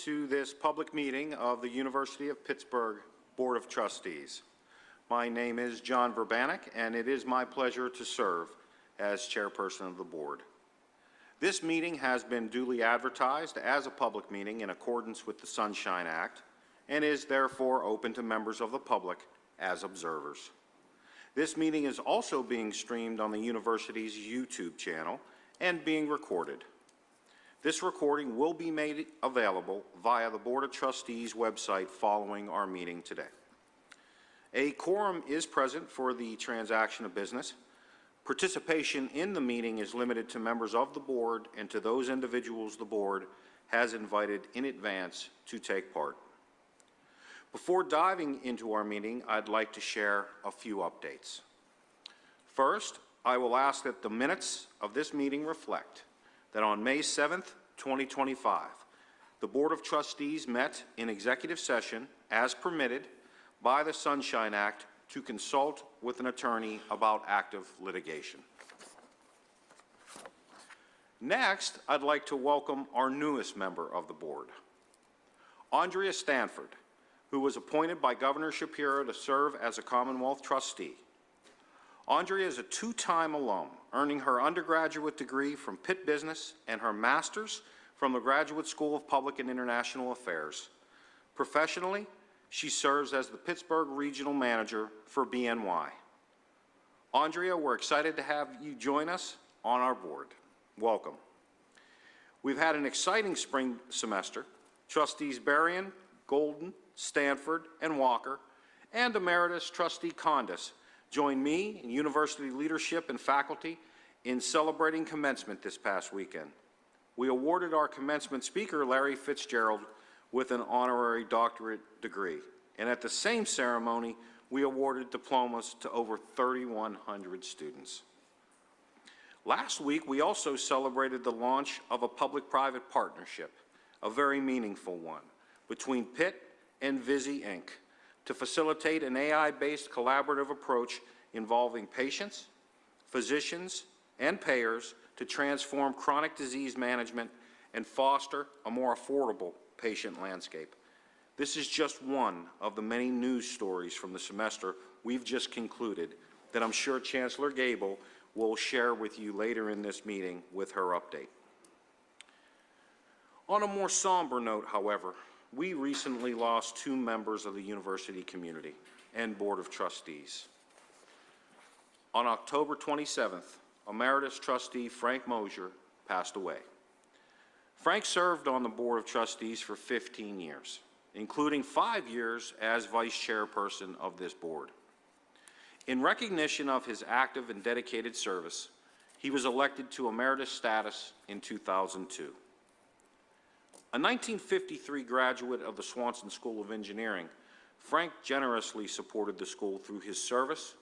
to this public meeting of the University of Pittsburgh Board of Trustees. My name is John Verbanek, and it is my pleasure to serve as chairperson of the board. This meeting has been duly advertised as a public meeting in accordance with the Sunshine Act and is therefore open to members of the public as observers. This meeting is also being streamed on the university's YouTube channel and being recorded. This recording will be made available via the Board of Trustees website following our meeting today. A quorum is present for the transaction of business. Participation in the meeting is limited to members of the board and to those individuals the board has invited in advance to take part. Before diving into our meeting, I'd like to share a few updates. First, I will ask that the minutes of this meeting reflect that on May 7th, 2025, the Board of Trustees met in executive session as permitted by the Sunshine Act to consult with an attorney about active litigation. Next, I'd like to welcome our newest member of the board, Andrea Stanford, who was appointed by Governor Shapiro to serve as a Commonwealth trustee. Andrea is a two-time alum, earning her undergraduate degree from Pitt Business and her master's from the Graduate School of Public and International Affairs. Professionally, she serves as the Pittsburgh Regional Manager for BNY. Andrea, we're excited to have you join us on our board. Welcome. We've had an exciting spring semester. Trustees Berrien, Golden, Stanford, and Walker, and Emeritus Trustee Condis joined me and university leadership and faculty in celebrating commencement this past weekend. We awarded our commencement speaker, Larry Fitzgerald, with an honorary doctorate degree. And at the same ceremony, we awarded diplomas to over 3,100 students. Last week, we also celebrated the launch of a public-private partnership, a very meaningful one, between Pitt and Visi Inc. to facilitate an AI-based collaborative approach involving patients, physicians, and payers to transform chronic disease management and foster a more affordable patient landscape. This is just one of the many news stories from the semester we've just concluded that I'm sure Chancellor Gable will share with you later in this meeting with her update. On a more somber note, however, we recently lost two members of the university community and Board of Trustees. On October 27th, Emeritus Trustee Frank Mosier passed away. Frank served on the Board of Trustees for 15 years, including 5 years as Vice Chairperson of this board. In recognition of his active and dedicated service, he was elected to emeritus status in 2002. A 1953 graduate of the Swanson School of Engineering, Frank generously supported the school through his service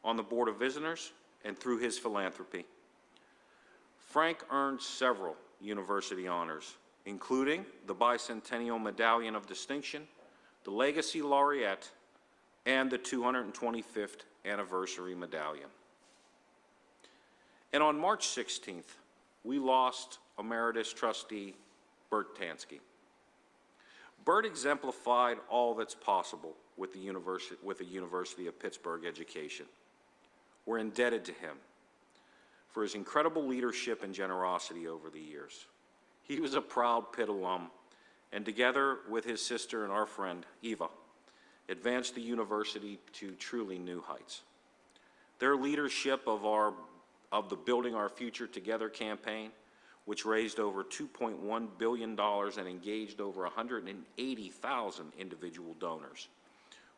on the Board of Visitors and through his philanthropy. Frank earned several university honors, including the Bicentennial Medallion of Distinction, the Legacy Laureate, and the 225th Anniversary Medallion. And on March 16th, we lost Emeritus Trustee Bert Tansky. Bert exemplified all that's possible with the University of Pittsburgh education. We're indebted to him for his incredible leadership and generosity over the years. He was a proud Pitt alum, and together with his sister and our friend, Eva, advanced the university to truly new heights. Their leadership of the Building Our Future Together campaign, which raised over $2.1 billion and engaged over 180,000 individual donors,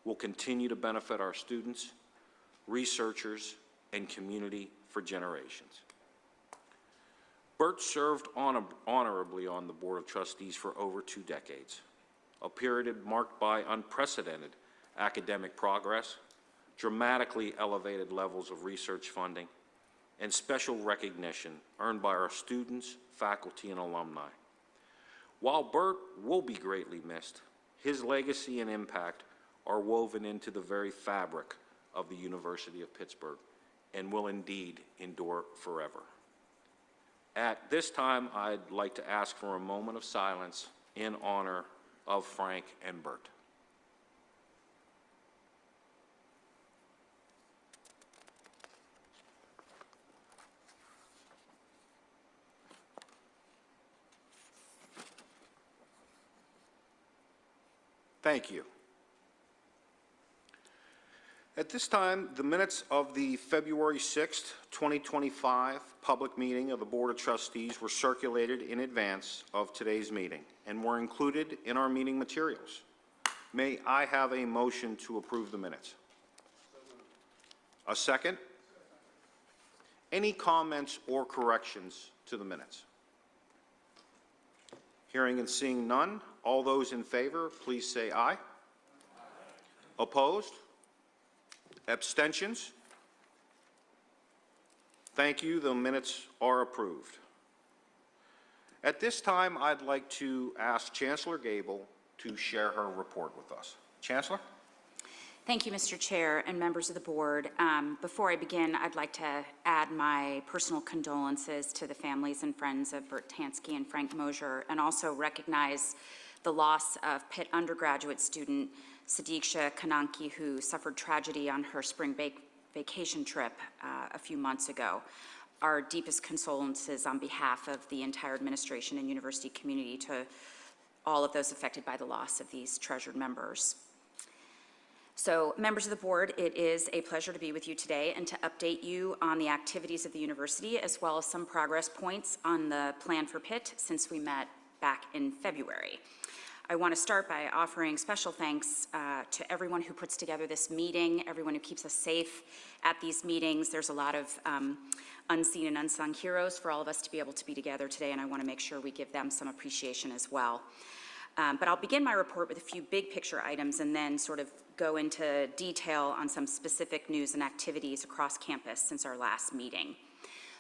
will continue to benefit our students, researchers, and community for generations. Bert served honorably on the Board of Trustees for over 2 decades, a period marked by unprecedented academic progress, dramatically elevated levels of research funding, and special recognition earned by our students, faculty, and alumni. While Bert will be greatly missed, his legacy and impact are woven into the very fabric of the University of Pittsburgh and will indeed endure forever. At this time, I'd like to ask for a moment of silence in honor of Frank and Bert. Thank you. At this time, the minutes of the February 6th, 2025 public meeting of the Board of Trustees were circulated in advance of today's meeting and were included in our meeting materials. May I have a motion to approve the minutes? A second? Any comments or corrections to the minutes? Hearing and seeing none, all those in favor, please say aye. Aye. Opposed? Abstentions? Thank you. The minutes are approved. At this time, I'd like to ask Chancellor Gable to share her report with us. Chancellor? Thank you, Mr. Chair and members of the board. Before I begin, I'd like to add my personal condolences to the families and friends of Bert Tansky and Frank Mosier, and also recognize the loss of Pitt undergraduate student Sadiqsha Kananki, who suffered tragedy on her spring vacation trip a few months ago. Our deepest condolences on behalf of the entire administration and university community to all of those affected by the loss of these treasured members. So, members of the board, it is a pleasure to be with you today and to update you on the activities of the university, as well as some progress points on the plan for Pitt since we met back in February. I want to start by offering special thanks to everyone who puts together this meeting, everyone who keeps us safe at these meetings. There's a lot of unseen and unsung heroes for all of us to be able to be together today, and I want to make sure we give them some appreciation as well. But I'll begin my report with a few big picture items and then sort of go into detail on some specific news and activities across campus since our last meeting.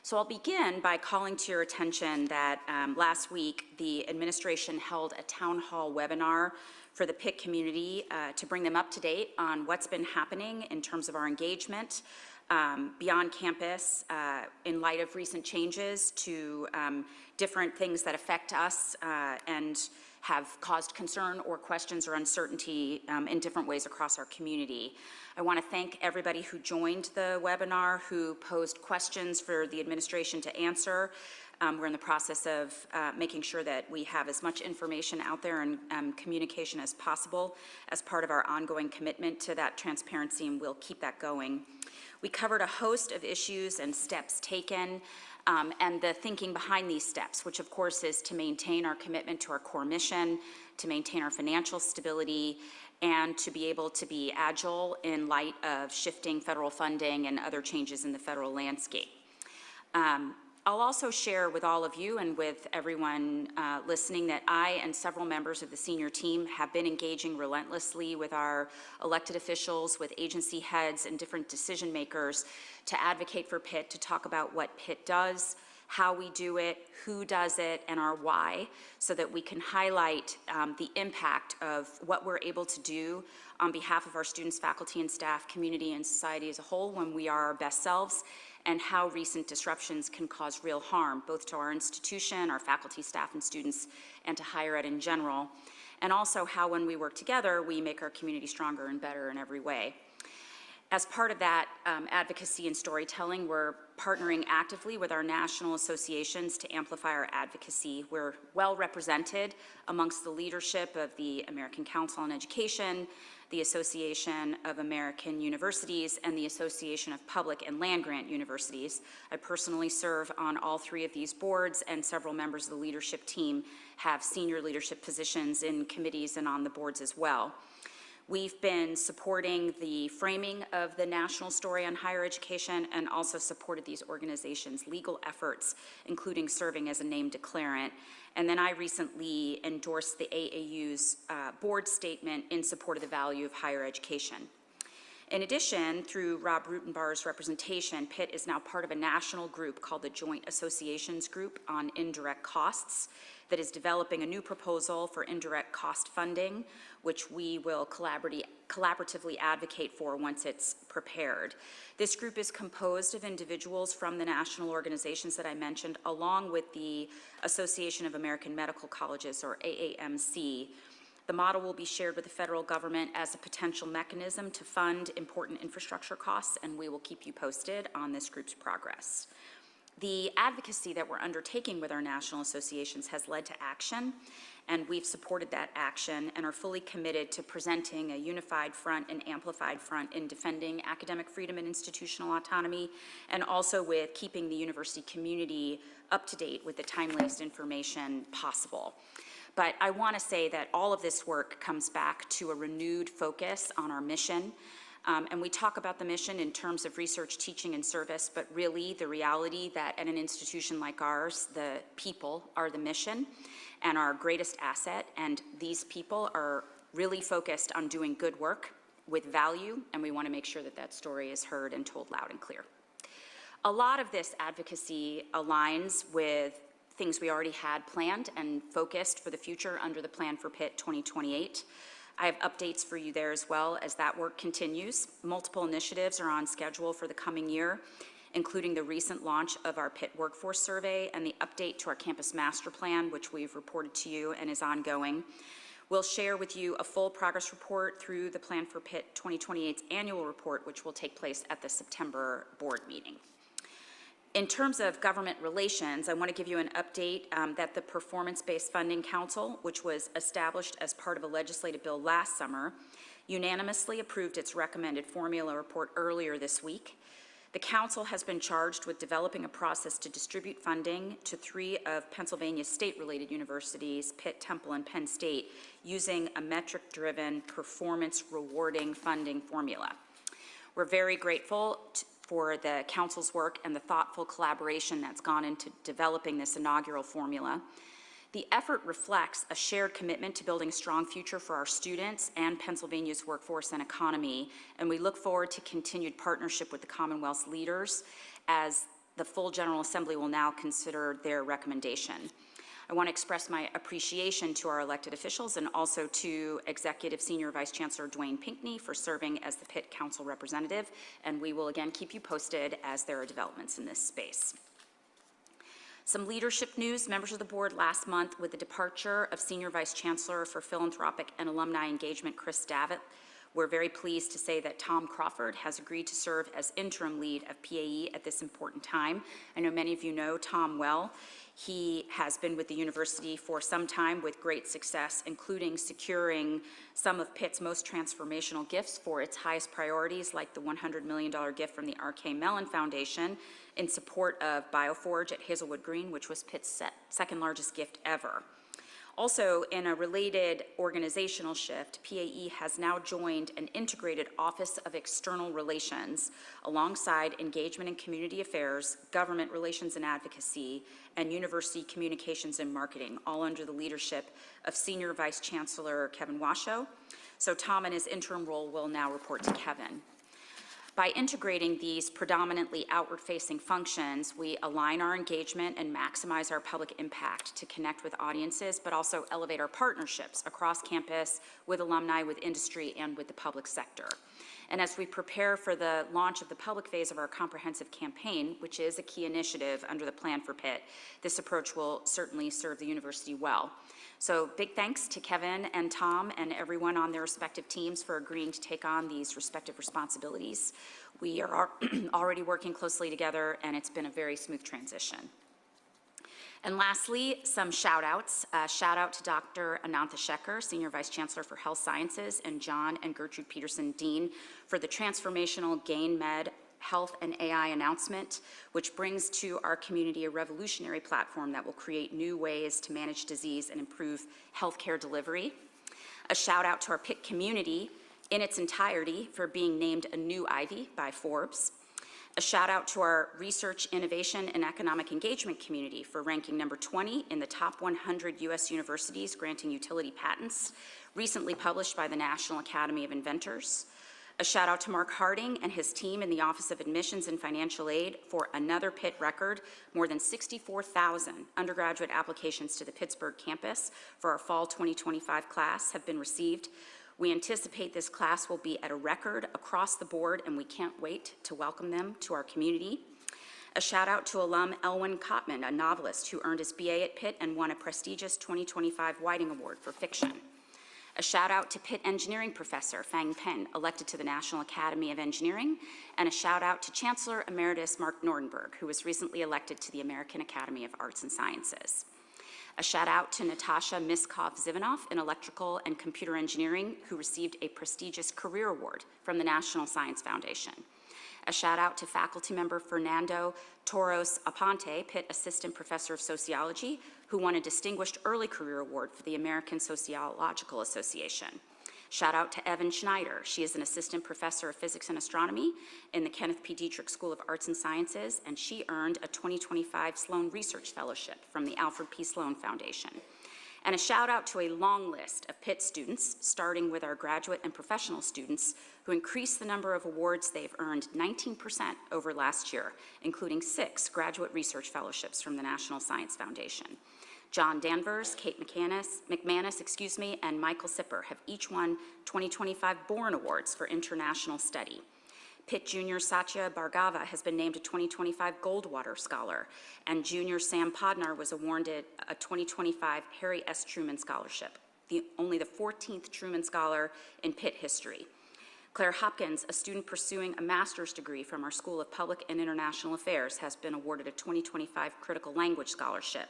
So I'll begin by calling to your attention that last week the administration held a town hall webinar for the Pitt community to bring them up to date on what's been happening in terms of our engagement beyond campus in light of recent changes to different things that affect us and have caused concern or questions or uncertainty in different ways across our community. I want to thank everybody who joined the webinar, who posed questions for the administration to answer. We're in the process of making sure that we have as much information out there and communication as possible as part of our ongoing commitment to that transparency, and we'll keep that going. We covered a host of issues and steps taken and the thinking behind these steps, which of course is to maintain our commitment to our core mission, to maintain our financial stability, and to be able to be agile in light of shifting federal funding and other changes in the federal landscape. I'll also share with all of you and with everyone listening that I and several members of the senior team have been engaging relentlessly with our elected officials, with agency heads and different decision makers to advocate for Pitt, to talk about what Pitt does, how we do it, who does it, and our why, so that we can highlight the impact of what we're able to do on behalf of our students, faculty, and staff, community, and society as a whole when we are our best selves, and how recent disruptions can cause real harm, both to our institution, our faculty, staff, and students, and to higher ed in general, and also how when we work together, we make our community stronger and better in every way. As part of that advocacy and storytelling, we're partnering actively with our national associations to amplify our advocacy. We're well represented amongst the leadership of the American Council on Education, the Association of American Universities, and the Association of Public and Land-Grant Universities. I personally serve on all three of these boards, and several members of the leadership team have senior leadership positions in committees and on the boards as well. We've been supporting the framing of the national story on higher education and also supported these organizations' legal efforts, including serving as a named declarant. And then I recently endorsed the AAU's board statement in support of the value of higher education. In addition, through Rob Rutenbar's representation, Pitt is now part of a national group called the Joint Associations Group on Indirect Costs that is developing a new proposal for indirect cost funding, which we will collaboratively advocate for once it's prepared. This group is composed of individuals from the national organizations that I mentioned, along with the Association of American Medical Colleges, or AAMC. The model will be shared with the federal government as a potential mechanism to fund important infrastructure costs, and we will keep you posted on this group's progress. The advocacy that we're undertaking with our national associations has led to action, and we've supported that action and are fully committed to presenting a unified front and amplified front in defending academic freedom and institutional autonomy, and also with keeping the university community up to date with the timeliest information possible. But I want to say that all of this work comes back to a renewed focus on our mission. And we talk about the mission in terms of research, teaching, and service, but really the reality that at an institution like ours, the people are the mission and our greatest asset, and these people are really focused on doing good work with value, and we want to make sure that that story is heard and told loud and clear. A lot of this advocacy aligns with things we already had planned and focused for the future under the Plan for Pitt 2028. I have updates for you there as well as that work continues. Multiple initiatives are on schedule for the coming year, including the recent launch of our Pitt Workforce Survey and the update to our Campus Master Plan, which we've reported to you and is ongoing. We'll share with you a full progress report through the Plan for Pitt 2028's annual report, which will take place at the September board meeting. In terms of government relations, I want to give you an update that the Performance-Based Funding Council, which was established as part of a legislative bill last summer, unanimously approved its recommended formula report earlier this week. The council has been charged with developing a process to distribute funding to 3 of Pennsylvania's state-related universities, Pitt, Temple, and Penn State, using a metric-driven, performance-rewarding funding formula. We're very grateful for the council's work and the thoughtful collaboration that's gone into developing this inaugural formula. The effort reflects a shared commitment to building a strong future for our students and Pennsylvania's workforce and economy, and we look forward to continued partnership with the Commonwealth's leaders as the full General Assembly will now consider their recommendation. I want to express my appreciation to our elected officials and also to Executive Senior Vice Chancellor Dwayne Pinkney for serving as the Pitt Council representative, and we will again keep you posted as there are developments in this space. Some leadership news. Members of the board, last month, with the departure of Senior Vice Chancellor for Philanthropic and Alumni Engagement, Chris Davitt, we're very pleased to say that Tom Crawford has agreed to serve as interim lead of PAE at this important time. I know many of you know Tom well. He has been with the university for some time with great success, including securing some of Pitt's most transformational gifts for its highest priorities, like the $100 million gift from the R.K. Mellon Foundation in support of Bioforge at Hazelwood Green, which was Pitt's second largest gift ever. Also, in a related organizational shift, PAE has now joined an integrated Office of External Relations alongside Engagement and Community Affairs, Government Relations and Advocacy, and University Communications and Marketing, all under the leadership of Senior Vice Chancellor Kevin Washoe. So Tom, in his interim role, will now report to Kevin. By integrating these predominantly outward-facing functions, we align our engagement and maximize our public impact to connect with audiences, but also elevate our partnerships across campus with alumni, with industry, and with the public sector. And as we prepare for the launch of the public phase of our comprehensive campaign, which is a key initiative under the Plan for Pitt, this approach will certainly serve the university well. So big thanks to Kevin and Tom and everyone on their respective teams for agreeing to take on these respective responsibilities. We are already working closely together, and it's been a very smooth transition. And lastly, some shout outs. Shout out to Dr. Anantha Shekhar, Senior Vice Chancellor for Health Sciences, and John and Gertrude Peterson, Dean, for the transformational GainMed Health and AI announcement, which brings to our community a revolutionary platform that will create new ways to manage disease and improve healthcare delivery. A shout out to our Pitt community in its entirety for being named a new Ivy by Forbes. A shout out to our research, innovation, and economic engagement community for ranking number 20 in the top 100 U.S. universities granting utility patents, recently published by the National Academy of Inventors. A shout out to Mark Harding and his team in the Office of Admissions and Financial Aid for another Pitt record. More than 64,000 undergraduate applications to the Pittsburgh campus for our fall 2025 class have been received. We anticipate this class will be at a record across the board, and we can't wait to welcome them to our community. A shout out to alum Elwyn Cotman, a novelist who earned his BA at Pitt and won a prestigious 2025 Whiting Award for fiction. A shout out to Pitt engineering professor Fang Pen, elected to the National Academy of Engineering, and a shout out to Chancellor Emeritus Mark Nordenberg, who was recently elected to the American Academy of Arts and Sciences. A shout out to Natasha Miskov-Zivanoff in electrical and computer engineering, who received a prestigious career award from the National Science Foundation. A shout out to faculty member Fernando Toros Aponte, Pitt Assistant Professor of Sociology, who won a Distinguished Early Career Award for the American Sociological Association. Shout out to Evan Schneider. She is an Assistant Professor of Physics and Astronomy in the Kenneth P. Dietrich School of Arts and Sciences, and she earned a 2025 Sloan Research Fellowship from the Alfred P. Sloan Foundation. And a shout out to a long list of Pitt students, starting with our graduate and professional students, who increased the number of awards they've earned 19% over last year, including 6 graduate research fellowships from the National Science Foundation. John Danvers, Kate McManus, and Michael Sipper have each won 2025 Bourne Awards for international study. Pitt Junior Satya Bhargava has been named a 2025 Goldwater Scholar, and Junior Sam Podnar was awarded a 2025 Harry S. Truman Scholarship, only the 14th Truman Scholar in Pitt history. Claire Hopkins, a student pursuing a master's degree from our School of Public and International Affairs, has been awarded a 2025 Critical Language Scholarship.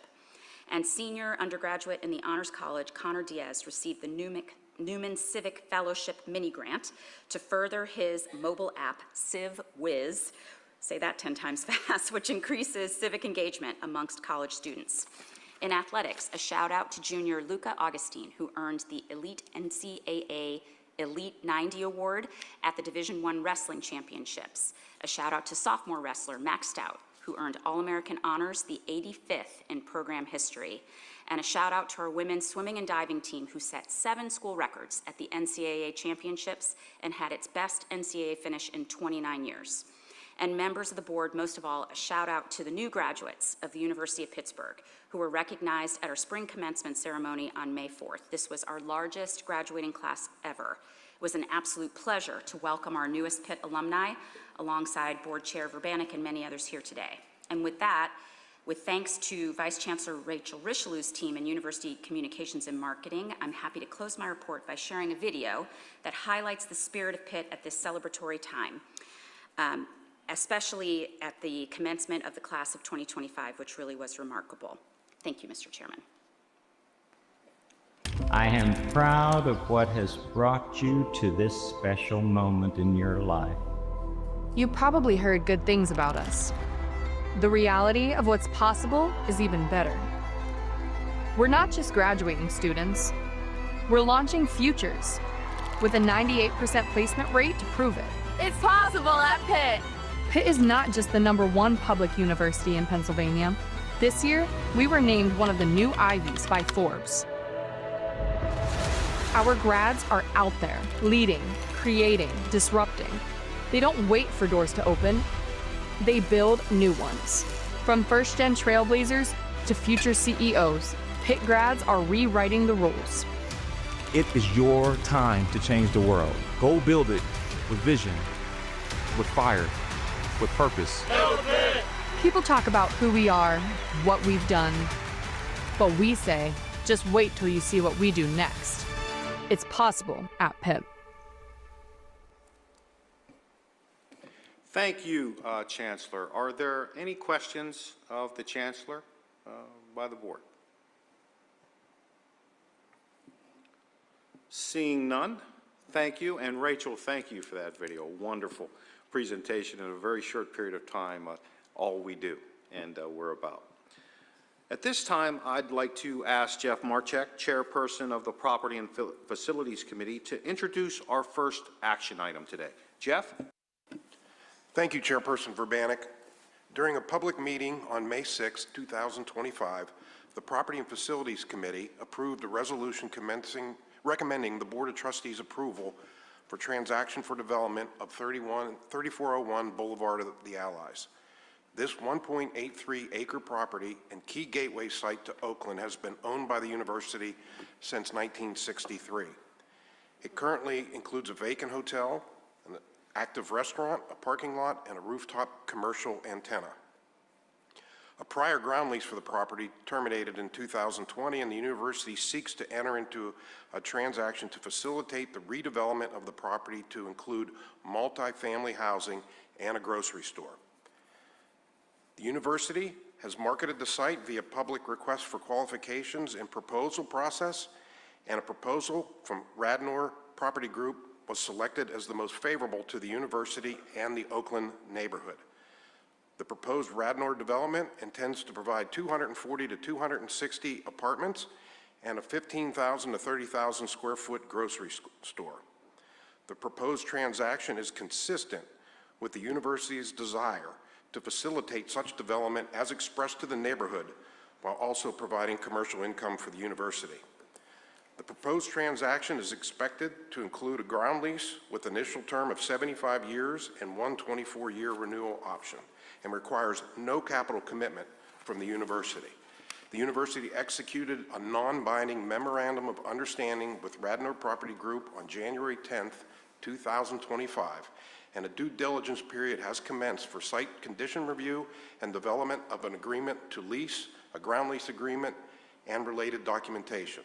And senior undergraduate in the Honors College, Connor Diaz, received the Newman Civic Fellowship Mini Grant to further his mobile app, CivWiz, say that 10 times fast, which increases civic engagement amongst college students. In athletics, a shout out to junior Luca Augustine, who earned the Elite NCAA Elite 90 Award at the Division I Wrestling Championships. A shout out to sophomore wrestler Max Stout, who earned All-American honors, the 85th in program history. And a shout out to our women's swimming and diving team, who set 7 school records at the NCAA championships and had its best NCAA finish in 29 years. And members of the board, most of all, a shout out to the new graduates of the University of Pittsburgh, who were recognized at our spring commencement ceremony on May 4th. This was our largest graduating class ever. It was an absolute pleasure to welcome our newest Pitt alumni, alongside Board Chair Verbanek and many others here today. And with that, with thanks to Vice Chancellor Rachel Richelieu's team in University Communications and Marketing, I'm happy to close my report by sharing a video that highlights the spirit of Pitt at this celebratory time, especially at the commencement of the class of 2025, which really was remarkable. Thank you, Mr. Chairman. I am proud of what has brought you to this special moment in your life. You probably heard good things about us. The reality of what's possible is even better. We're not just graduating students, we're launching futures with a 98% placement rate to prove it. It's possible at Pitt. Pitt is not just the #1 public university in Pennsylvania. This year, we were named one of the new Ivies by Forbes. Our grads are out there, leading, creating, disrupting. They don't wait for doors to open, they build new ones. From first-gen trailblazers to future CEOs, Pitt grads are rewriting the rules. It is your time to change the world. Go build it with vision, with fire, with purpose. People talk about who we are, what we've done, but we say, just wait till you see what we do next. It's possible at Pitt. Thank you, Chancellor. Are there any questions of the Chancellor by the board? Seeing none, thank you. And Rachel, thank you for that video. Wonderful presentation in a very short period of time, all we do and we're about. At this time, I'd like to ask Jeff Marchek, Chairperson of the Property and Facilities Committee, to introduce our first action item today. Jeff? Thank you, Chairperson Verbanek. During a public meeting on May 6, 2025, the Property and Facilities Committee approved a resolution recommending the Board of Trustees approval for transaction for development of 3401 Boulevard of the Allies. This 1.83-acre property and key gateway site to Oakland has been owned by the university since 1963. It currently includes a vacant hotel, an active restaurant, a parking lot, and a rooftop commercial antenna. A prior ground lease for the property terminated in 2020, and the university seeks to enter into a transaction to facilitate the redevelopment of the property to include multifamily housing and a grocery store. The university has marketed the site via public request for qualifications and proposal process, and a proposal from Radnor Property Group was selected as the most favorable to the university and the Oakland neighborhood. The proposed Radnor development intends to provide 240 to 260 apartments and a 15,000 to 30,000 square foot grocery store. The proposed transaction is consistent with the university's desire to facilitate such development as expressed to the neighborhood while also providing commercial income for the university. The proposed transaction is expected to include a ground lease with initial term of 75 years and one 24-year renewal option, and requires no capital commitment from the university. The university executed a non-binding memorandum of understanding with Radnor Property Group on January 10th, 2025, and a due diligence period has commenced for site condition review and development of an agreement to lease, a ground lease agreement, and related documentation.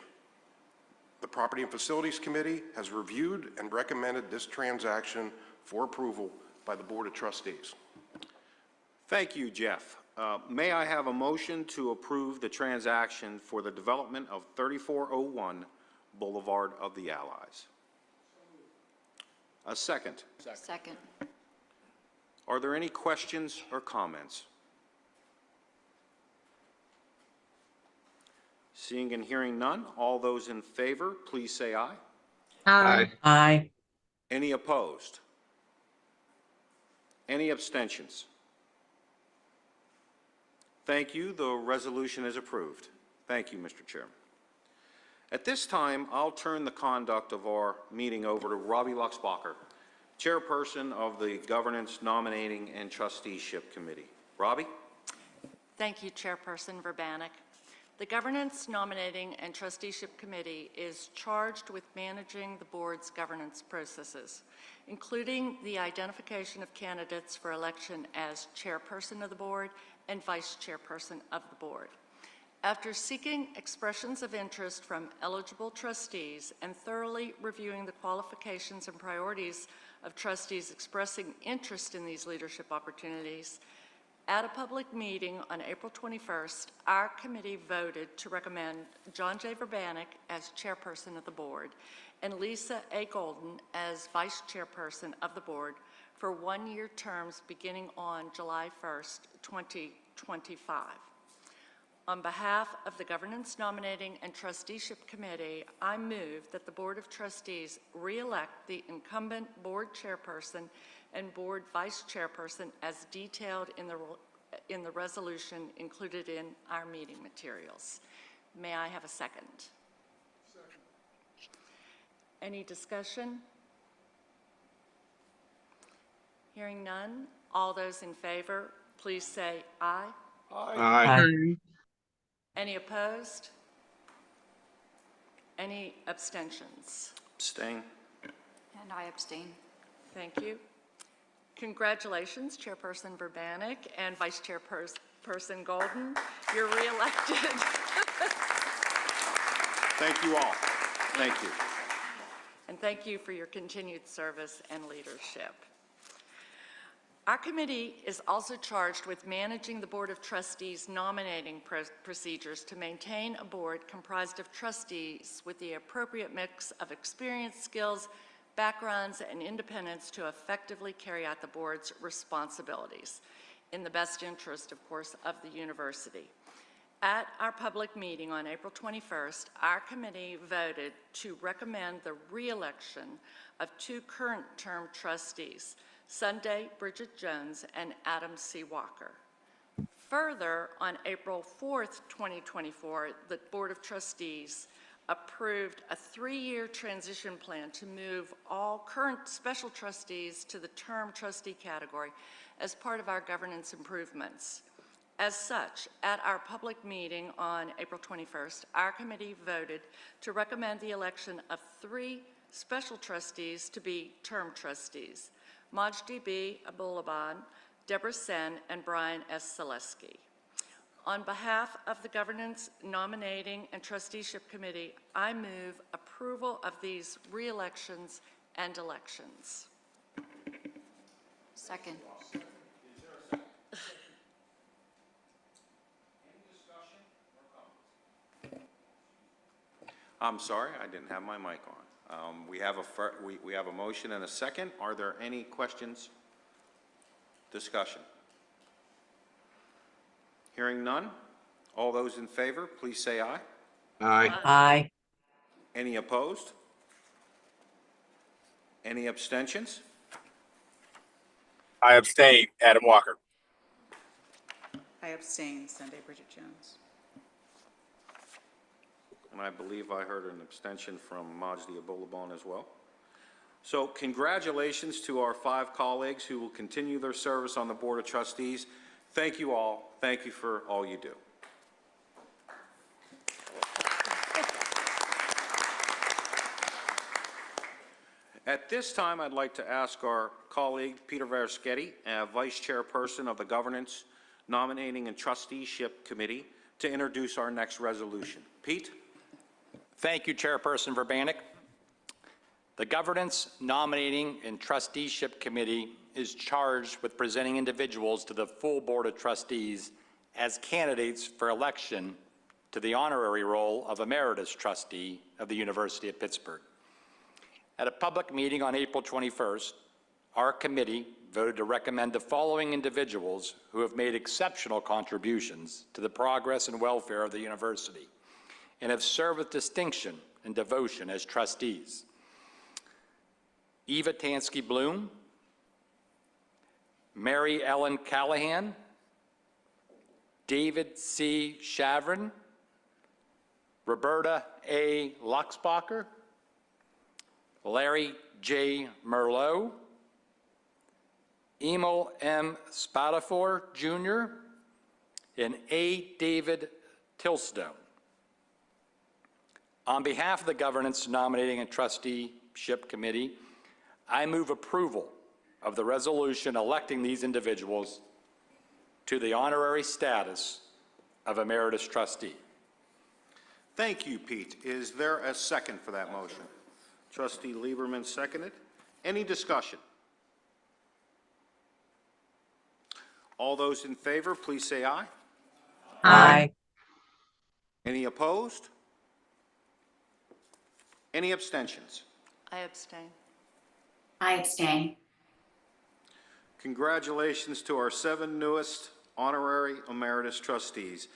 The Property and Facilities Committee has reviewed and recommended this transaction for approval by the Board of Trustees. Thank you, Jeff. May I have a motion to approve the transaction for the development of 3401 Boulevard of the Allies? A second. Second. Are there any questions or comments? Seeing and hearing none, all those in favor, please say aye. Aye. Aye. Any opposed? Any abstentions? Thank you. The resolution is approved. Thank you, Mr. Chairman. At this time, I'll turn the conduct of our meeting over to Robbie Luxbacher, Chairperson of the Governance, Nominating, and Trusteeship Committee. Robbie? Thank you, Chairperson Verbanek. The Governance, Nominating, and Trusteeship Committee is charged with managing the board's governance processes, including the identification of candidates for election as chairperson of the board and vice chairperson of the board. After seeking expressions of interest from eligible trustees and thoroughly reviewing the qualifications and priorities of trustees expressing interest in these leadership opportunities, at a public meeting on April 21st, our committee voted to recommend John J. Verbanek as chairperson of the board and Lisa A. Golden as vice chairperson of the board for one-year terms beginning on July 1st, 2025. On behalf of the Governance, Nominating, and Trusteeship Committee, I move that the Board of Trustees re-elect the incumbent board chairperson and board vice chairperson as detailed in the resolution included in our meeting materials. May I have a second? Second. Any discussion? Hearing none, all those in favor, please say aye. Aye. Any opposed? Any abstentions? Abstain. And I abstain. Thank you. Congratulations, Chairperson Verbanek and Vice Chairperson Golden. You're reelected. Thank you all. Thank you. And thank you for your continued service and leadership. Our committee is also charged with managing the Board of Trustees nominating procedures to maintain a board comprised of trustees with the appropriate mix of experience, skills, backgrounds, and independence to effectively carry out the board's responsibilities in the best interest, of course, of the university. At our public meeting on April 21st, our committee voted to recommend the re-election of two current term trustees, Sunday Bridget Jones and Adam C. Walker. Further, on April 4th, 2024, the Board of Trustees approved a 3-year transition plan to move all current special trustees to the term trustee category as part of our governance improvements. As such, at our public meeting on April 21st, our committee voted to recommend the election of 3 special trustees to be term trustees: Majdi B. Abulaban, Deborah Sen, and Brian S. Zaleski. On behalf of the Governance, Nominating, and Trusteeship Committee, I move approval of these re-elections and elections. Second. I'm sorry, I didn't have my mic on. We have a motion and a second. Are there any questions? Discussion? Hearing none. All those in favor, please say aye. Aye. Aye. Any opposed? Any abstentions? I abstain. Adam Walker. I abstain. Sunday Bridget Jones. And I believe I heard an abstention from Majdi Abulaban as well. So congratulations to our 5 colleagues who will continue their service on the Board of Trustees. Thank you all. Thank you for all you do. At this time, I'd like to ask our colleague, Peter Verschetti, Vice Chairperson of the Governance, Nominating, and Trusteeship Committee, to introduce our next resolution. Pete? Thank you, Chairperson Verbanek. The Governance, Nominating, and Trusteeship Committee is charged with presenting individuals to the full Board of Trustees as candidates for election to the honorary role of Emeritus Trustee of the University of Pittsburgh. At a public meeting on April 21st, our committee voted to recommend the following individuals who have made exceptional contributions to the progress and welfare of the university and have served with distinction and devotion as trustees: Eva Tansky-Bloom, Mary Ellen Callahan, David C. Shavrin, Roberta A. Luxbacher, Larry J. Merlot, Emil M. Spatafor, Jr., and A. David Tilstone. On behalf of the Governance, Nominating, and Trusteeship Committee, I move approval of the resolution electing these individuals to the honorary status of Emeritus Trustee. Thank you, Pete. Is there a second for that motion? Trustee Lieberman seconded. Any discussion? All those in favor, please say aye. Aye. Any opposed? Any abstentions? I abstain. I abstain. Congratulations to our 7 newest honorary emeritus trustees,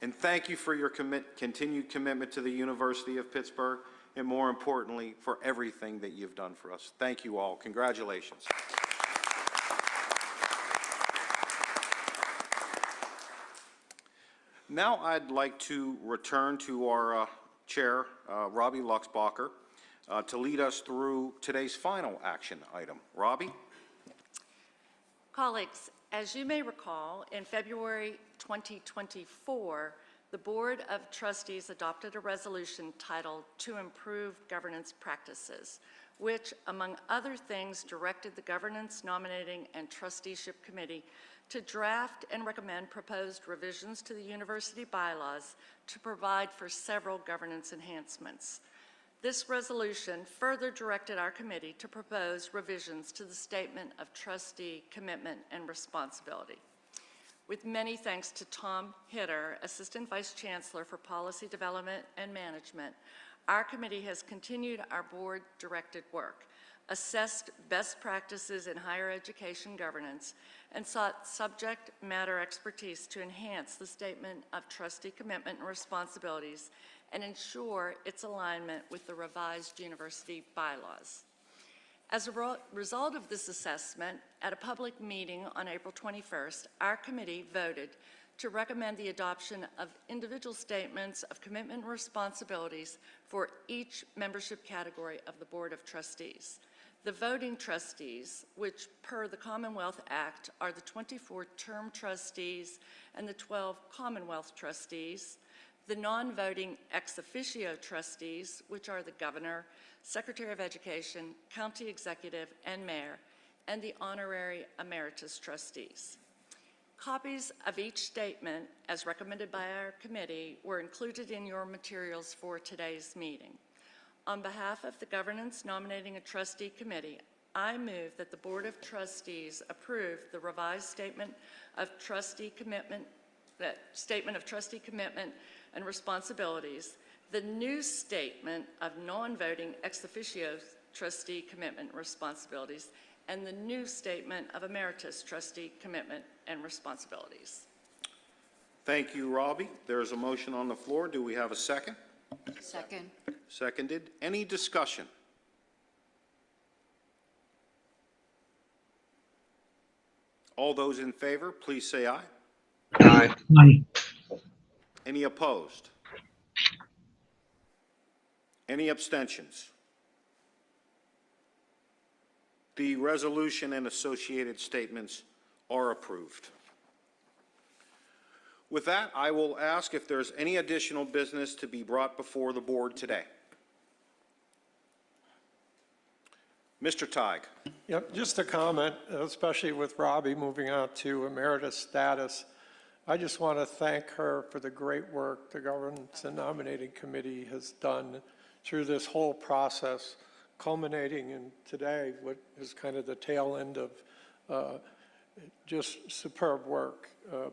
and thank you for your continued commitment to the University of Pittsburgh, and more importantly, for everything that you've done for us. Thank you all. Congratulations. Now I'd like to return to our chair, Robbie Luxbacher, to lead us through today's final action item. Robbie? Colleagues, as you may recall, in February 2024, the Board of Trustees adopted a resolution titled "To Improve Governance Practices," which, among other things, directed the Governance, Nominating, and Trusteeship Committee to draft and recommend proposed revisions to the university bylaws to provide for several governance enhancements. This resolution further directed our committee to propose revisions to the Statement of Trustee Commitment and Responsibility. With many thanks to Tom Hitter, Assistant Vice Chancellor for Policy Development and Management, our committee has continued our board-directed work, assessed best practices in higher education governance, and sought subject matter expertise to enhance the Statement of Trustee Commitment and Responsibilities and ensure its alignment with the revised university bylaws. As a result of this assessment, at a public meeting on April 21st, our committee voted to recommend the adoption of individual statements of commitment and responsibilities for each membership category of the Board of Trustees. The voting trustees, which per the Commonwealth Act are the 24 term trustees and the 12 Commonwealth trustees. The non-voting ex officio trustees, which are the Governor, Secretary of Education, County Executive, and Mayor, and the honorary emeritus trustees. Copies of each statement, as recommended by our committee, were included in your materials for today's meeting. On behalf of the Governance Nominating and Trustee Committee, I move that the Board of Trustees approve the revised statement of trustee commitment, and responsibilities, the new statement of non-voting ex officio trustee commitment and responsibilities, and the new statement of emeritus trustee commitment and responsibilities. Thank you, Robbie. There's a motion on the floor. Do we have a second? Second. Seconded. Any discussion? All those in favor, please say aye. Aye. Any opposed? Any abstentions? The resolution and associated statements are approved. With that, I will ask if there's any additional business to be brought before the board today. Mr. Teig. Yep, just a comment, especially with Robbie moving on to emeritus status. I just want to thank her for the great work the Governance and Nominating Committee has done through this whole process, culminating in today, what is kind of the tail end of just superb work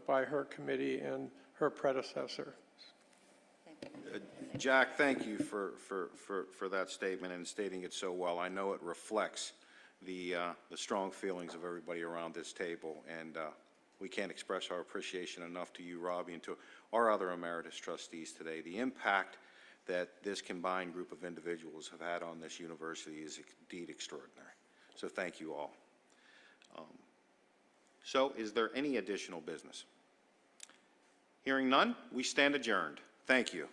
by her committee and her predecessor. Jack, thank you for that statement and stating it so well. I know it reflects the strong feelings of everybody around this table, and we can't express our appreciation enough to you, Robbie, and to our other emeritus trustees today. The impact that this combined group of individuals have had on this university is indeed extraordinary. So thank you all. So is there any additional business? Hearing none, we stand adjourned. Thank you.